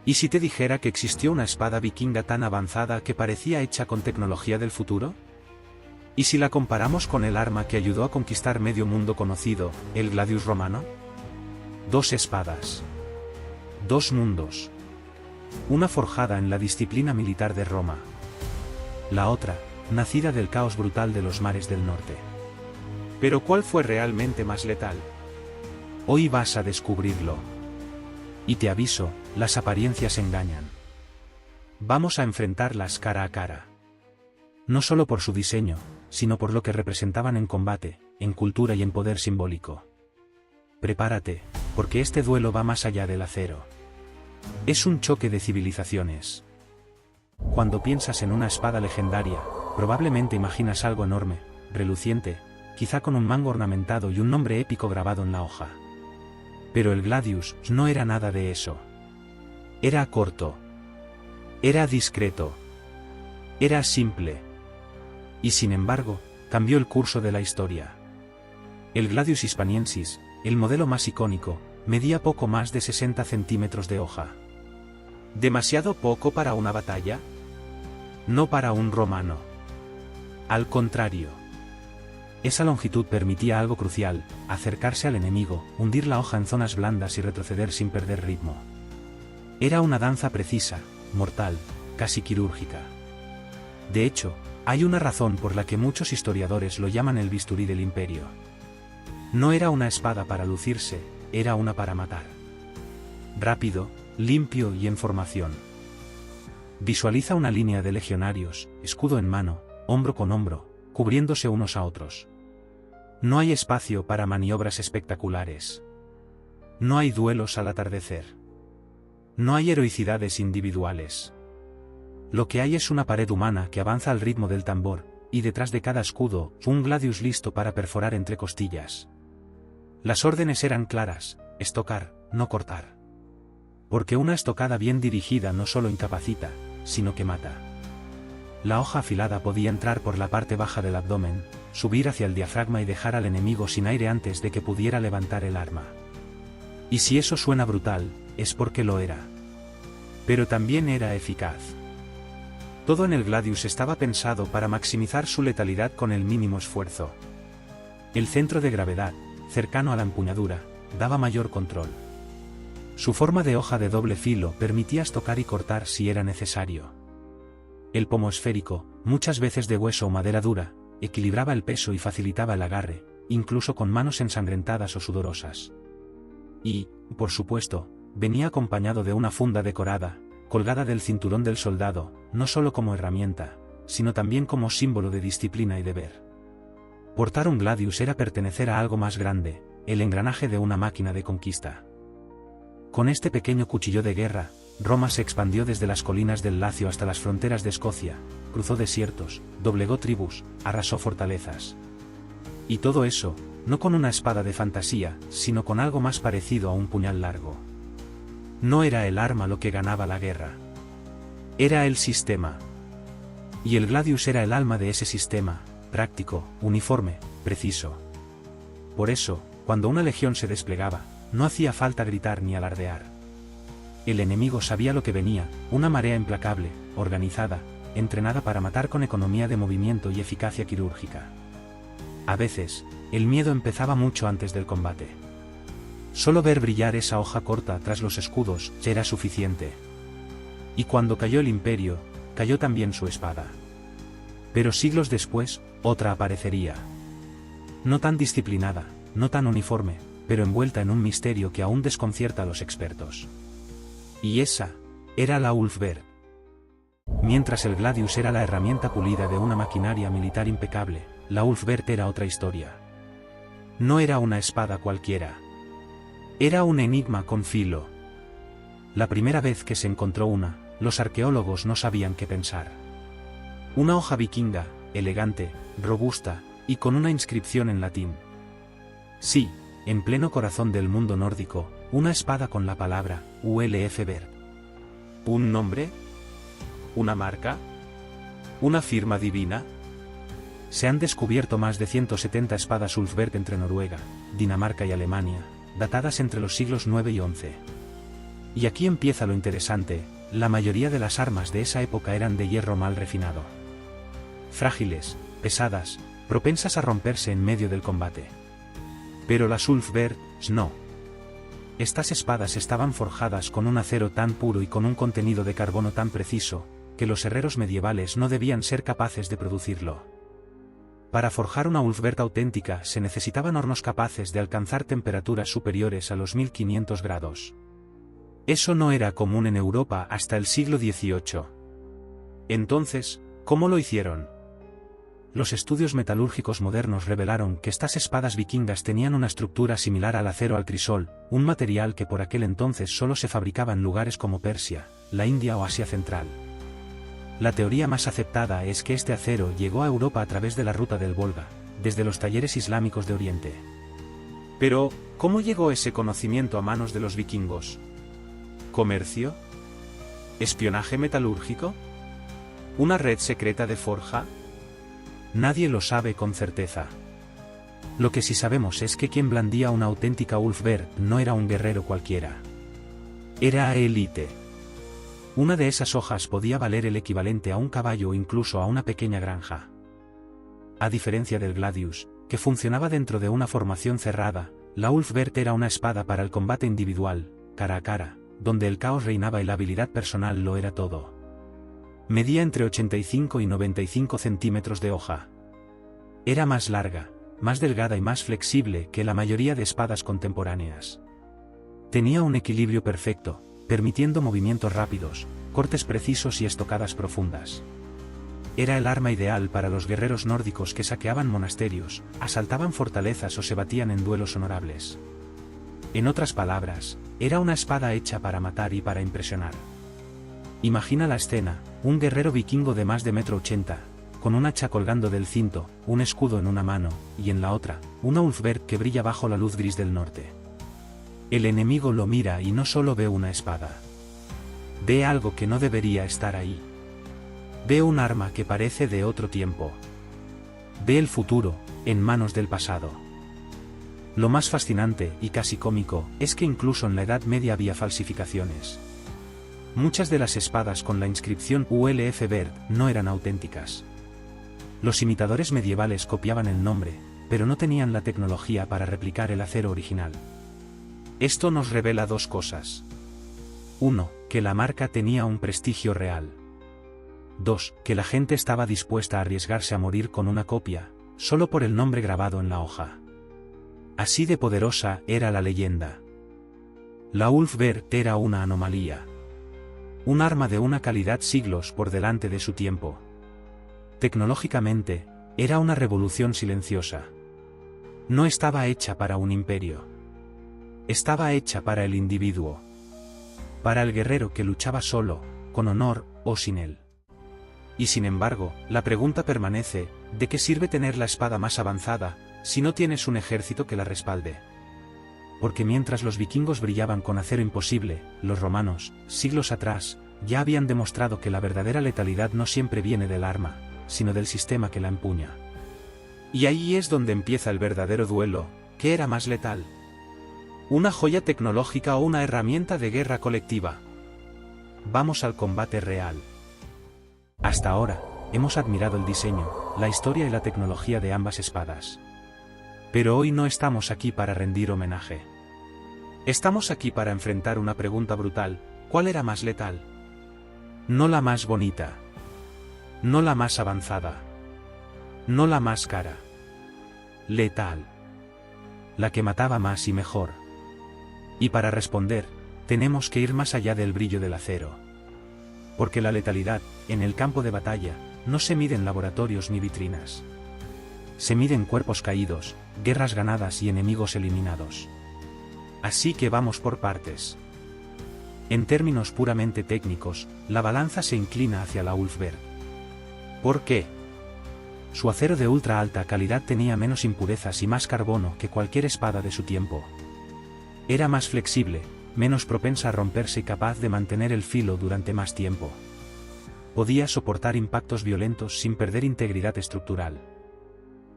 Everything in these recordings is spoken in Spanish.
¿Y si te dijera que existió una espada vikinga tan avanzada que parecía hecha con tecnología del futuro? ¿Y si la comparamos con el arma que ayudó a conquistar medio mundo conocido, el gladius romano? Dos espadas. Dos mundos. Una forjada en la disciplina militar de Roma. La otra, nacida del caos brutal de los mares del norte. Pero ¿cuál fue realmente más letal? Hoy vas a descubrirlo. Y te aviso, las apariencias engañan. Vamos a enfrentarlas cara a cara. No solo por su diseño, sino por lo que representaban en combate, en cultura y en poder simbólico. Prepárate, porque este duelo va más allá del acero. Es un choque de civilizaciones. Cuando piensas en una espada legendaria, probablemente imaginas algo enorme, reluciente, quizá con un mango ornamentado y un nombre épico grabado en la hoja. Pero el gladius no era nada de eso. Era corto. Era discreto. Era simple. Y sin embargo, cambió el curso de la historia. El gladius hispaniensis, el modelo más icónico, medía poco más de 60 centímetros de hoja. ¿Demasiado poco para una batalla? No para un romano. Al contrario. Esa longitud permitía algo crucial: acercarse al enemigo, hundir la hoja en zonas blandas y retroceder sin perder ritmo. Era una danza precisa, mortal, casi quirúrgica. De hecho, hay una razón por la que muchos historiadores lo llaman el bisturí del imperio. No era una espada para lucirse, era una para matar. Rápido, limpio y en formación. Visualiza una línea de legionarios, escudo en mano, hombro con hombro, cubriéndose unos a otros. No hay espacio para maniobras espectaculares. No hay duelos al atardecer. No hay heroicidades individuales. Lo que hay es una pared humana que avanza al ritmo del tambor, y detrás de cada escudo, un gladius listo para perforar entre costillas. Las órdenes eran claras: estocar, no cortar. Porque una estocada bien dirigida no solo incapacita, sino que mata. La hoja afilada podía entrar por la parte baja del abdomen, subir hacia el diafragma y dejar al enemigo sin aire antes de que pudiera levantar el arma. Y si eso suena brutal, es porque lo era. Pero también era eficaz. Todo en el gladius estaba pensado para maximizar su letalidad con el mínimo esfuerzo. El centro de gravedad, cercano a la empuñadura, daba mayor control. Su forma de hoja de doble filo permitía estocar y cortar si era necesario. El pomo esférico, muchas veces de hueso o madera dura, equilibraba el peso y facilitaba el agarre, incluso con manos ensangrentadas o sudorosas. Y, por supuesto, venía acompañado de una funda decorada, colgada del cinturón del soldado, no solo como herramienta, sino también como símbolo de disciplina y deber. Portar un gladius era pertenecer a algo más grande, el engranaje de una máquina de conquista. Con este pequeño cuchillo de guerra, Roma se expandió desde las colinas del Lacio hasta las fronteras de Escocia, cruzó desiertos, doblegó tribus, arrasó fortalezas. Y todo eso, no con una espada de fantasía, sino con algo más parecido a un puñal largo. No era el arma lo que ganaba la guerra. Era el sistema. Y el gladius era el alma de ese sistema, práctico, uniforme, preciso. Por eso, cuando una legión se desplegaba, no hacía falta gritar ni alardear. El enemigo sabía lo que venía: una marea implacable, organizada, entrenada para matar con economía de movimiento y eficacia quirúrgica. A veces, el miedo empezaba mucho antes del combate. Solo ver brillar esa hoja corta tras los escudos era suficiente. Y cuando cayó el imperio, cayó también su espada. Pero siglos después, otra aparecería. No tan disciplinada, no tan uniforme, pero envuelta en un misterio que aún desconcierta a los expertos. Y esa era la Ulfberht. Mientras el gladius era la herramienta pulida de una maquinaria militar impecable, la Ulfberht era otra historia. No era una espada cualquiera. Era un enigma con filo. La primera vez que se encontró una, los arqueólogos no sabían qué pensar. Una hoja vikinga, elegante, robusta, y con una inscripción en latín. Sí, en pleno corazón del mundo nórdico, una espada con la palabra Ulfberht. ¿Un nombre? ¿Una marca? ¿Una firma divina? Se han descubierto más de 170 espadas Ulfberht entre Noruega, Dinamarca y Alemania, datadas entre los siglos IX y XI. Y aquí empieza lo interesante, la mayoría de las armas de esa época eran de hierro mal refinado. Frágiles, pesadas, propensas a romperse en medio del combate. Pero las Ulfberht no. Estas espadas estaban forjadas con un acero tan puro y con un contenido de carbono tan preciso, que los herreros medievales no debían ser capaces de producirlo. Para forjar una Ulfberht auténtica se necesitaban hornos capaces de alcanzar temperaturas superiores a los 1500 grados. Eso no era común en Europa hasta el siglo XVIII. Entonces, ¿cómo lo hicieron? Los estudios metalúrgicos modernos revelaron que estas espadas vikingas tenían una estructura similar al acero al crisol, un material que por aquel entonces solo se fabricaba en lugares como Persia, la India o Asia Central. La teoría más aceptada es que este acero llegó a Europa a través de la ruta del Volga, desde los talleres islámicos de Oriente. Pero, ¿cómo llegó ese conocimiento a manos de los vikingos? ¿Comercio? ¿Espionaje metalúrgico? ¿Una red secreta de forja? Nadie lo sabe con certeza. Lo que sí sabemos es que quien blandía una auténtica Ulfberht no era un guerrero cualquiera. Era élite. Una de esas hojas podía valer el equivalente a un caballo o incluso a una pequeña granja. A diferencia del Gladius, que funcionaba dentro de una formación cerrada, la Ulfberht era una espada para el combate individual, cara a cara, donde el caos reinaba y la habilidad personal lo era todo. Medía entre 85 y 95 centímetros de hoja. Era más larga, más delgada y más flexible que la mayoría de espadas contemporáneas. Tenía un equilibrio perfecto, permitiendo movimientos rápidos, cortes precisos y estocadas profundas. Era el arma ideal para los guerreros nórdicos que saqueaban monasterios, asaltaban fortalezas o se batían en duelos honorables. En otras palabras, era una espada hecha para matar y para impresionar. Imagina la escena, un guerrero vikingo de más de 1,80 m, con un hacha colgando del cinto, un escudo en una mano, y en la otra, una Ulfberht que brilla bajo la luz gris del norte. El enemigo lo mira y no solo ve una espada. Ve algo que no debería estar ahí. Ve un arma que parece de otro tiempo. Ve el futuro, en manos del pasado. Lo más fascinante, y casi cómico, es que incluso en la Edad Media había falsificaciones. Muchas de las espadas con la inscripción Ulfberht no eran auténticas. Los imitadores medievales copiaban el nombre, pero no tenían la tecnología para replicar el acero original. Esto nos revela dos cosas. 1. Que la marca tenía un prestigio real. 2. Que la gente estaba dispuesta a arriesgarse a morir con una copia, solo por el nombre grabado en la hoja. Así de poderosa era la leyenda. La Ulfberht era una anomalía. Un arma de una calidad siglos por delante de su tiempo. Tecnológicamente, era una revolución silenciosa. No estaba hecha para un imperio. Estaba hecha para el individuo. Para el guerrero que luchaba solo, con honor o sin él. Y sin embargo, la pregunta permanece, ¿de qué sirve tener la espada más avanzada, si no tienes un ejército que la respalde? Porque mientras los vikingos brillaban con acero imposible, los romanos, siglos atrás, ya habían demostrado que la verdadera letalidad no siempre viene del arma, sino del sistema que la empuña. Y ahí es donde empieza el verdadero duelo. ¿Qué era más letal? ¿Una joya tecnológica o una herramienta de guerra colectiva? Vamos al combate real. Hasta ahora, hemos admirado el diseño, la historia y la tecnología de ambas espadas. Pero hoy no estamos aquí para rendir homenaje. Estamos aquí para enfrentar una pregunta brutal: ¿cuál era más letal? No la más bonita. No la más avanzada. No la más cara. Letal. La que mataba más y mejor. Y para responder, tenemos que ir más allá del brillo del acero. Porque la letalidad, en el campo de batalla, no se mide en laboratorios ni vitrinas. Se mide en cuerpos caídos, guerras ganadas y enemigos eliminados. Así que vamos por partes. En términos puramente técnicos, la balanza se inclina hacia la Ulfberht. ¿Por qué? Su acero de ultra alta calidad tenía menos impurezas y más carbono que cualquier espada de su tiempo. Era más flexible, menos propensa a romperse y capaz de mantener el filo durante más tiempo. Podía soportar impactos violentos sin perder integridad estructural.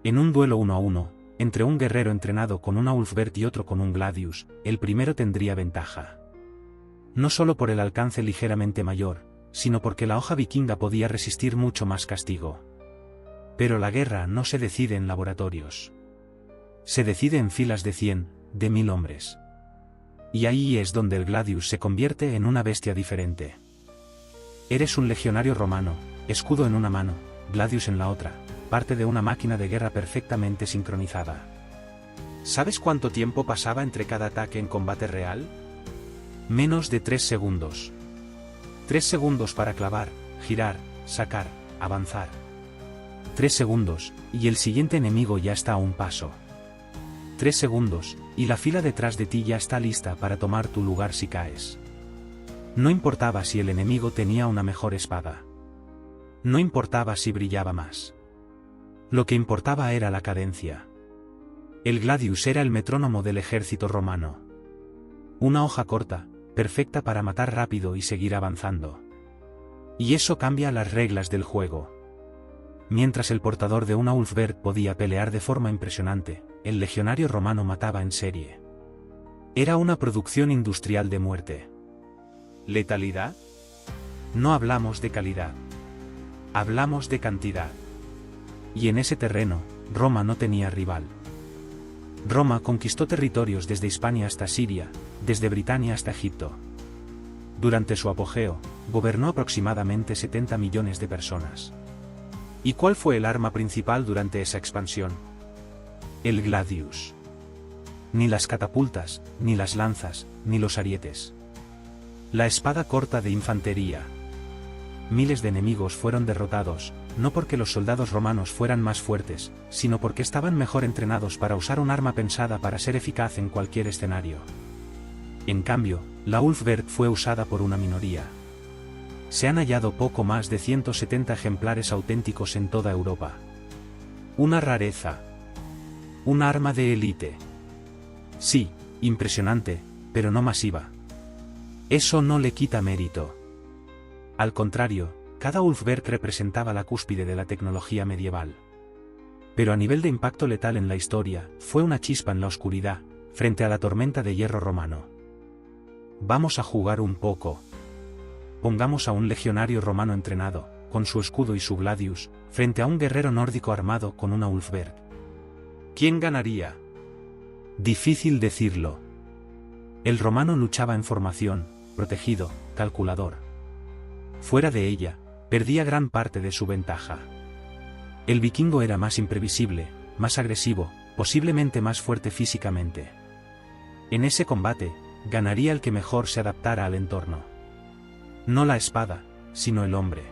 En un duelo 1 a 1, entre un guerrero entrenado con una Ulfberht y otro con un Gladius, el primero tendría ventaja. no solo por el alcance ligeramente mayor, sino porque la hoja vikinga podía resistir mucho más castigo. Pero la guerra no se decide en laboratorios. Se decide en filas de 100, de 1000 hombres. Y ahí es donde el Gladius se convierte en una bestia diferente. Eres un legionario romano, escudo en una mano, Gladius en la otra, parte de una máquina de guerra perfectamente sincronizada. ¿Sabes cuánto tiempo pasaba entre cada ataque en combate real? Menos de 3 segundos. 3 segundos para clavar, girar, sacar, avanzar. 3 segundos, y el siguiente enemigo ya está a un paso. 3 segundos, y la fila detrás de ti ya está lista para tomar tu lugar si caes. No importaba si el enemigo tenía una mejor espada. No importaba si brillaba más. Lo que importaba era la cadencia. El Gladius era el metrónomo del ejército romano. Una hoja corta, perfecta para matar rápido y seguir avanzando. Y eso cambia las reglas del juego. Mientras el portador de una Ulfberg podía pelear de forma impresionante, el legionario romano mataba en serie. Era una producción industrial de muerte. ¿Letalidad? No hablamos de calidad. Hablamos de cantidad. Y en ese terreno, Roma no tenía rival. Roma conquistó territorios desde Hispania hasta Siria, desde Britania hasta Egipto. Durante su apogeo, gobernó aproximadamente 70 millones de personas. ¿Y cuál fue el arma principal durante esa expansión? El Gladius. Ni las catapultas, ni las lanzas, ni los arietes. La espada corta de infantería. Miles de enemigos fueron derrotados, no porque los soldados romanos fueran más fuertes, sino porque estaban mejor entrenados para usar un arma pensada para ser eficaz en cualquier escenario. En cambio, la Ulfberg fue usada por una minoría. Se han hallado poco más de 170 ejemplares auténticos en toda Europa. Una rareza. Un arma de élite. Sí, impresionante, pero no masiva. Eso no le quita mérito. Al contrario, cada Ulfberg representaba la cúspide de la tecnología medieval. Pero a nivel de impacto letal en la historia, fue una chispa en la oscuridad, frente a la tormenta de hierro romano. Vamos a jugar un poco. Pongamos a un legionario romano entrenado, con su escudo y su Gladius, frente a un guerrero nórdico armado con una Ulfberg. ¿Quién ganaría? Difícil decirlo. El romano luchaba en formación, protegido, calculador. Fuera de ella, perdía gran parte de su ventaja. El vikingo era más imprevisible, más agresivo, posiblemente más fuerte físicamente. En ese combate, ganaría el que mejor se adaptara al entorno. No la espada, sino el hombre.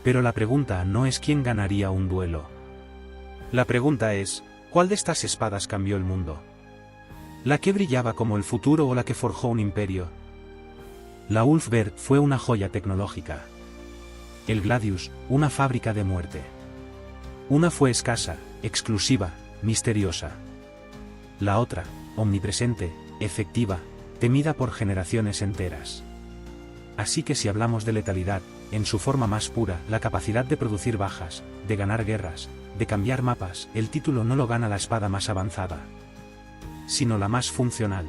Pero la pregunta no es quién ganaría un duelo. La pregunta es, ¿cuál de estas espadas cambió el mundo? ¿La que brillaba como el futuro o la que forjó un imperio? La Ulfberg fue una joya tecnológica. El Gladius, una fábrica de muerte. Una fue escasa, exclusiva, misteriosa. La otra, omnipresente, efectiva, temida por generaciones enteras. Así que si hablamos de letalidad, en su forma más pura, la capacidad de producir bajas, de ganar guerras, de cambiar mapas, el título no lo gana la espada más avanzada, sino la más funcional.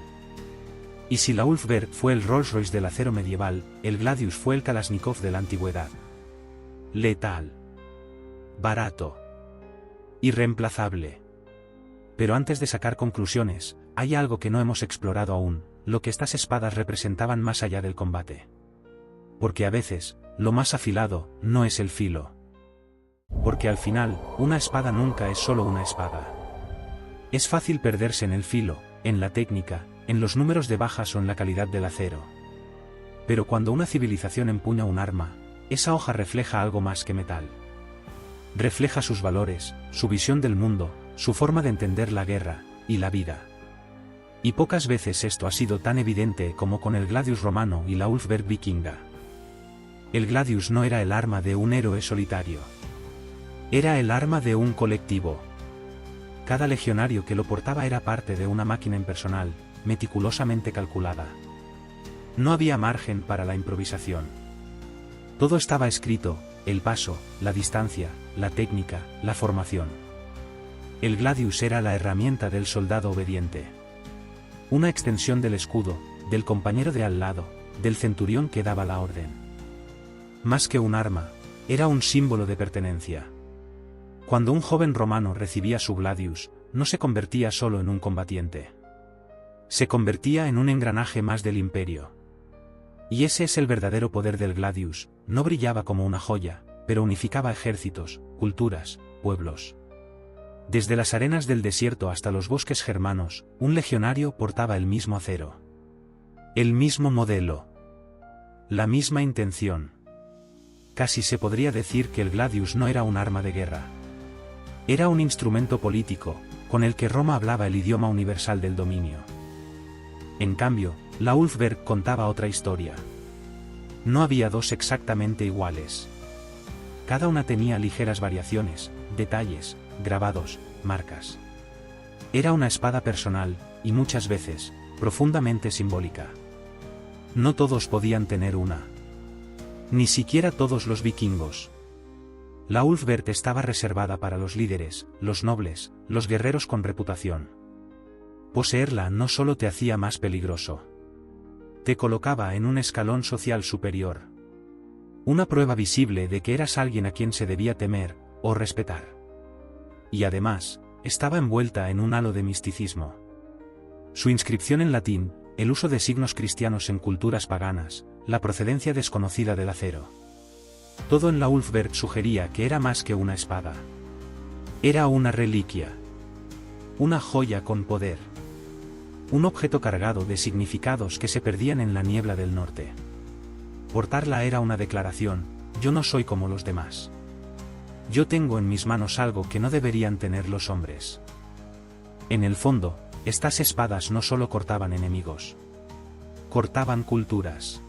Y si la Ulfberg fue el Rolls Royce del acero medieval, el Gladius fue el Kalashnikov de la antigüedad. Letal. Barato. Irreemplazable. Pero antes de sacar conclusiones, hay algo que no hemos explorado aún, lo que estas espadas representaban más allá del combate. Porque a veces, lo más afilado, no es el filo. Porque al final, una espada nunca es solo una espada. Es fácil perderse en el filo, en la técnica, en los números de bajas o en la calidad del acero. Pero cuando una civilización empuña un arma, esa hoja refleja algo más que metal. Refleja sus valores, su visión del mundo, su forma de entender la guerra y la vida. Y pocas veces esto ha sido tan evidente como con el Gladius romano y la Ulfberg vikinga. El Gladius no era el arma de un héroe solitario. Era el arma de un colectivo. Cada legionario que lo portaba era parte de una máquina impersonal, meticulosamente calculada. No había margen para la improvisación. Todo estaba escrito, el paso, la distancia, la técnica, la formación. El Gladius era la herramienta del soldado obediente. Una extensión del escudo, del compañero de al lado, del centurión que daba la orden. Más que un arma, era un símbolo de pertenencia. Cuando un joven romano recibía su gladius, no se convertía solo en un combatiente. Se convertía en un engranaje más del imperio. Y ese es el verdadero poder del gladius, no brillaba como una joya, pero unificaba ejércitos, culturas, pueblos. Desde las arenas del desierto hasta los bosques germanos, un legionario portaba el mismo acero. El mismo modelo. La misma intención. Casi se podría decir que el gladius no era un arma de guerra. Era un instrumento político, con el que Roma hablaba el idioma universal del dominio. En cambio, la Ulfberg contaba otra historia. No había dos exactamente iguales. Cada una tenía ligeras variaciones, detalles, grabados, marcas. Era una espada personal, y muchas veces, profundamente simbólica. No todos podían tener una. Ni siquiera todos los vikingos. La Ulfberg estaba reservada para los líderes, los nobles, los guerreros con reputación. Poseerla no solo te hacía más peligroso. Te colocaba en un escalón social superior. Una prueba visible de que eras alguien a quien se debía temer, o respetar. Y además, estaba envuelta en un halo de misticismo. Su inscripción en latín, el uso de signos cristianos en culturas paganas, la procedencia desconocida del acero. Todo en la Ulfberg sugería que era más que una espada. Era una reliquia. Una joya con poder. Un objeto cargado de significados que se perdían en la niebla del norte. Portarla era una declaración: yo no soy como los demás. Yo tengo en mis manos algo que no deberían tener los hombres. En el fondo, estas espadas no solo cortaban enemigos. Cortaban culturas.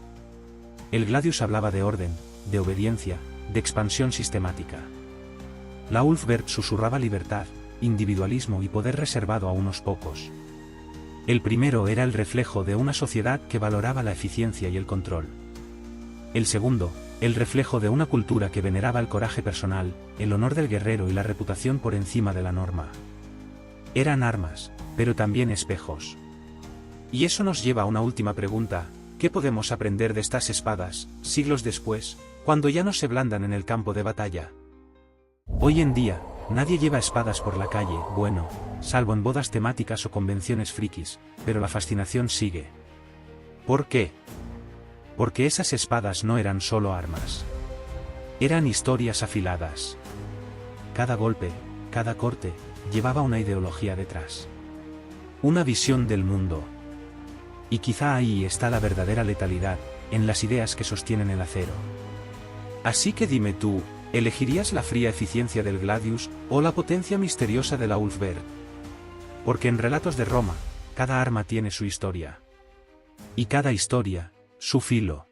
El gladius hablaba de orden, de obediencia, de expansión sistemática. La Ulfberg susurraba libertad, individualismo y poder reservado a unos pocos. El primero era el reflejo de una sociedad que valoraba la eficiencia y el control. El segundo, el reflejo de una cultura que veneraba el coraje personal, el honor del guerrero y la reputación por encima de la norma. Eran armas, pero también espejos. Y eso nos lleva a una última pregunta: ¿qué podemos aprender de estas espadas, siglos después, cuando ya no se blandan en el campo de batalla? Hoy en día, nadie lleva espadas por la calle, bueno, salvo en bodas temáticas o convenciones frikis, pero la fascinación sigue. ¿Por qué? Porque esas espadas no eran solo armas. Eran historias afiladas. Cada golpe, cada corte, llevaba una ideología detrás. Una visión del mundo. Y quizá ahí está la verdadera letalidad, en las ideas que sostienen el acero. Así que dime tú, ¿elegirías la fría eficiencia del gladius, o la potencia misteriosa de la Ulfberg? Porque en Relatos de Roma, cada arma tiene su historia. Y cada historia, su filo.